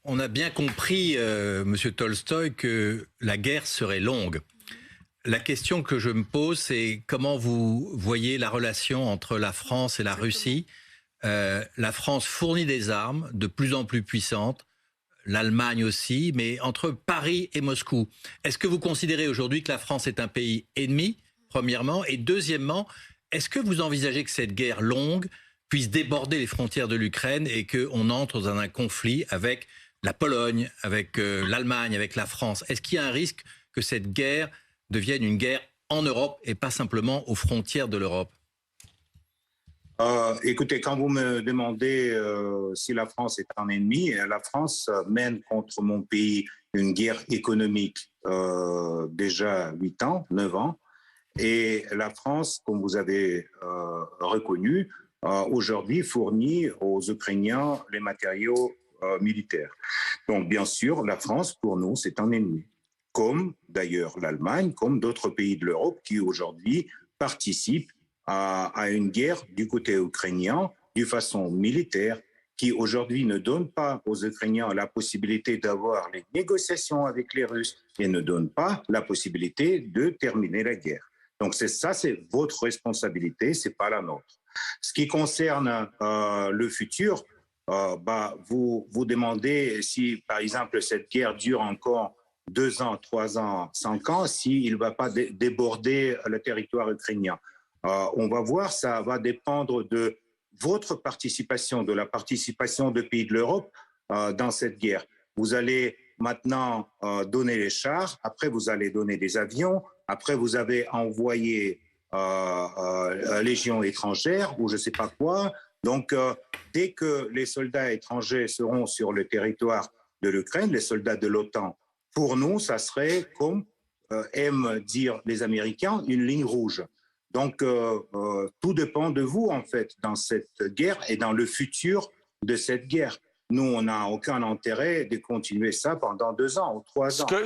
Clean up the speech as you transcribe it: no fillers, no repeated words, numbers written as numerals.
On a bien compris, Monsieur Tolstoï, que la guerre serait longue. La question que je me pose, c'est comment vous voyez la relation entre la France et la Russie. La France fournit des armes de plus en plus puissantes, l'Allemagne aussi, mais entre Paris et Moscou, est-ce que vous considérez aujourd'hui que la France est un pays ennemi, premièrement, et deuxièmement, est-ce que vous envisagez que cette guerre longue puisse déborder les frontières de l'Ukraine et qu'on entre dans un conflit avec la Pologne, avec l'Allemagne, avec la France? Est-ce qu'il y a un risque que cette guerre devienne une guerre en Europe et pas simplement aux frontières de l'Europe? Écoutez, quand vous me demandez si la France est un ennemi, la France mène contre mon pays une guerre économique déjà 8 ans, 9 ans. Et la France, comme vous avez reconnu, aujourd'hui fournit aux Ukrainiens les matériaux militaires. Donc, bien sûr, la France, pour nous, c'est un ennemi. Comme d'ailleurs l'Allemagne, comme d'autres pays de l'Europe qui aujourd'hui participent à une guerre du côté ukrainien de façon militaire qui aujourd'hui ne donne pas aux Ukrainiens la possibilité d'avoir les négociations avec les Russes et ne donne pas la possibilité de terminer la guerre. Donc c'est votre responsabilité, c'est pas la nôtre. Ce qui concerne le futur, vous demandez si par exemple cette guerre dure encore 2 ans, 3 ans, 5 ans, s'il ne va pas déborder le territoire ukrainien. On va voir, ça va dépendre de votre participation, de la participation des pays de l'Europe dans cette guerre. Vous allez maintenant donner les chars, après vous allez donner des avions, après vous avez envoyé légions étrangères ou je ne sais pas quoi. Donc, dès que les soldats étrangers seront sur le territoire de l'Ukraine, les soldats de l'OTAN, pour nous, ça serait, comme aiment dire les Américains, une ligne rouge. Donc, tout dépend de vous, en fait, dans cette guerre et dans le futur de cette guerre. Nous, on n'a aucun intérêt de continuer ça pendant 2 ans ou 3 ans.